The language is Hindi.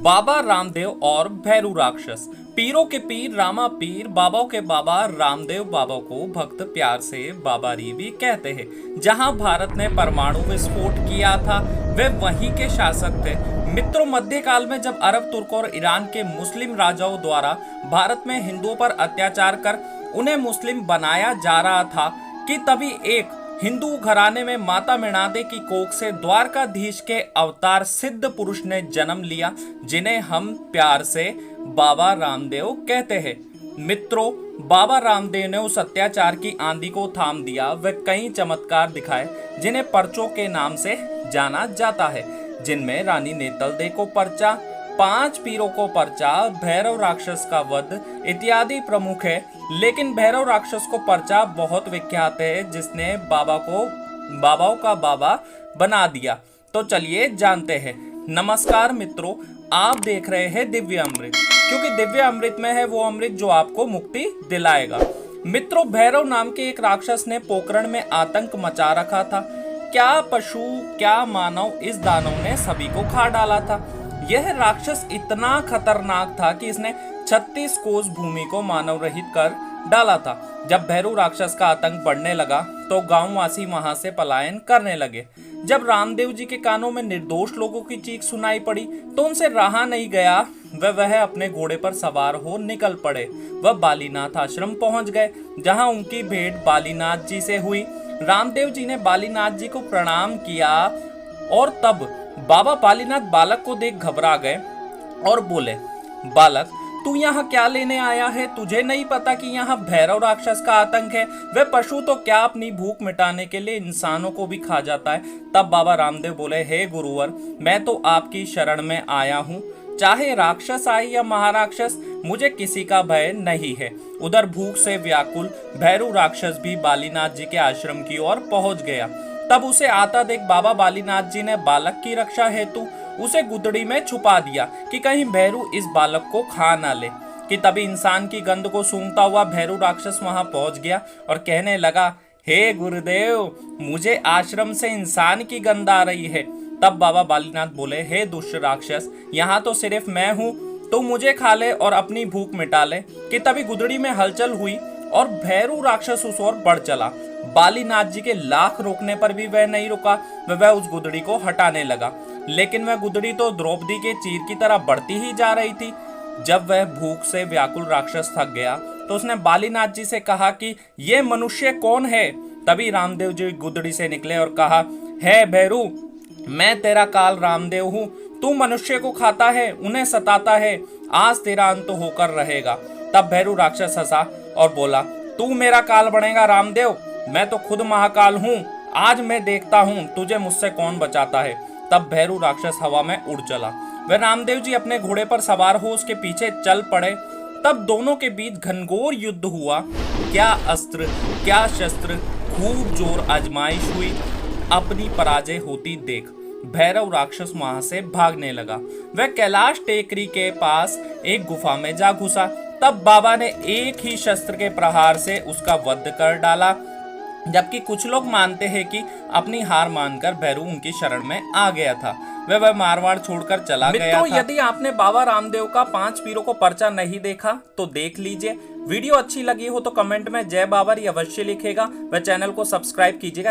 बाबा रामदेव और भैरू राक्षस। पीरों के पीर रामा पीर, बाबाओं के बाबा रामदेव बाबा को भक्त प्यार से बाबा री भी कहते हैं। जहां भारत ने परमाणु विस्फोट किया था वे वहीं के शासक थे। मित्रों, मध्यकाल में जब अरब, तुर्क और ईरान के मुस्लिम राजाओं द्वारा भारत में हिंदुओं पर अत्याचार कर उन्हें मुस्लिम बनाया जा रहा था कि तभी एक हिंदू घराने में माता मृणादे की कोख से द्वारकाधीश के अवतार सिद्ध पुरुष ने जन्म लिया, जिन्हें हम प्यार से बाबा रामदेव कहते हैं। मित्रों, बाबा रामदेव ने उस अत्याचार की आंधी को थाम दिया। वे कई चमत्कार दिखाए जिन्हें पर्चों के नाम से जाना जाता है, जिनमें रानी नेतलदे को पर्चा, 5 पीरों को पर्चा, भैरव राक्षस का वध इत्यादि प्रमुख है। लेकिन भैरव राक्षस को पर्चा बहुत विख्यात है, जिसने बाबाओं का बाबा बना दिया। तो चलिए जानते हैं। नमस्कार मित्रों, आप देख रहे हैं दिव्य अमृत, क्योंकि दिव्य अमृत में है वो अमृत जो आपको मुक्ति दिलाएगा। मित्रों, भैरव नाम के एक राक्षस ने पोखरण में आतंक मचा रखा था। क्या पशु क्या मानव, इस दानव ने सभी को खा डाला था। यह राक्षस इतना खतरनाक था कि इसने 36 कोस भूमि को मानव रहित कर डाला था। जब भैरू राक्षस का आतंक बढ़ने लगा तो गांववासी वहां से पलायन करने लगे। जब रामदेव जी के कानों में निर्दोष लोगों की चीख सुनाई पड़ी तो उनसे रहा नहीं गया। वह अपने घोड़े पर सवार हो निकल पड़े। वह बालीनाथ आश्रम पहुंच गए, जहां उनकी भेंट बालीनाथ जी से हुई। रामदेव जी ने बालीनाथ जी को प्रणाम किया और तब बाबा बालीनाथ बालक को देख घबरा गए और बोले, बालक, तू यहाँ क्या लेने आया है? तुझे नहीं पता कि यहाँ भैरव राक्षस का आतंक है? वह पशु तो क्या अपनी भूख मिटाने के लिए इंसानों को भी खा जाता है। तब बाबा रामदेव बोले, हे गुरुवर, मैं तो आपकी शरण में आया हूँ। चाहे राक्षस आए या महाराक्षस, मुझे किसी का भय नहीं है। उधर भूख से व्याकुल भैरू राक्षस भी बालीनाथ जी के आश्रम की ओर पहुंच गया। तब उसे आता देख बाबा बालीनाथ जी ने बालक की रक्षा हेतु उसे गुदड़ी में छुपा दिया कि कहीं भैरू इस बालक को खा ना ले। कि तभी इंसान की गंध को सूंघता हुआ भैरू राक्षस वहां पहुंच गया और कहने लगा, हे गुरुदेव, मुझे आश्रम से इंसान की गंध आ रही है। तब बाबा बालीनाथ बोले, हे दुष्ट राक्षस, यहाँ तो सिर्फ मैं हूँ, तो मुझे खा ले और अपनी भूख मिटा ले। कि तभी गुदड़ी में हलचल हुई और भैरू राक्षस उस ओर बढ़ चला। बालीनाथ जी के लाख रोकने पर भी वह नहीं रुका। वह उस गुदड़ी को हटाने लगा, लेकिन वह गुदड़ी तो द्रौपदी के चीर की तरह बढ़ती ही जा रही थी। जब वह भूख से व्याकुल राक्षस थक गया तो उसने बालीनाथ जी से कहा कि ये मनुष्य कौन है? तभी रामदेव जी गुदड़ी से निकले और कहा, हे भैरू, मैं तेरा काल रामदेव हूँ। तू मनुष्य को खाता है, उन्हें सताता है, आज तेरा अंत होकर रहेगा। तब भैरू राक्षस हंसा और बोला, तू मेरा काल बनेगा रामदेव? मैं तो खुद महाकाल हूँ। आज मैं देखता हूँ तुझे मुझसे कौन बचाता है। तब भैरू राक्षस हवा में उड़ चला। वह रामदेव जी अपने घोड़े पर सवार हो उसके पीछे चल पड़े। तब दोनों के बीच घनघोर युद्ध हुआ। क्या अस्त्र क्या शस्त्र, खूब जोर आजमाइश हुई। अपनी पराजय होती देख भैरव राक्षस वहां से भागने लगा। वह कैलाश टेकरी के पास एक गुफा में जा घुसा। तब बाबा ने एक ही शस्त्र के प्रहार से उसका वध कर डाला। जबकि कुछ लोग मानते हैं कि अपनी हार मानकर भैरू उनकी शरण में आ गया था। वह मारवाड़ छोड़कर चला गया था। यदि आपने बाबा रामदेव का 5 पीरों को पर्चा नहीं देखा तो देख लीजिए। वीडियो अच्छी लगी हो तो कमेंट में जय बाबा अवश्य लिखेगा। वह चैनल को सब्सक्राइब कीजिएगा।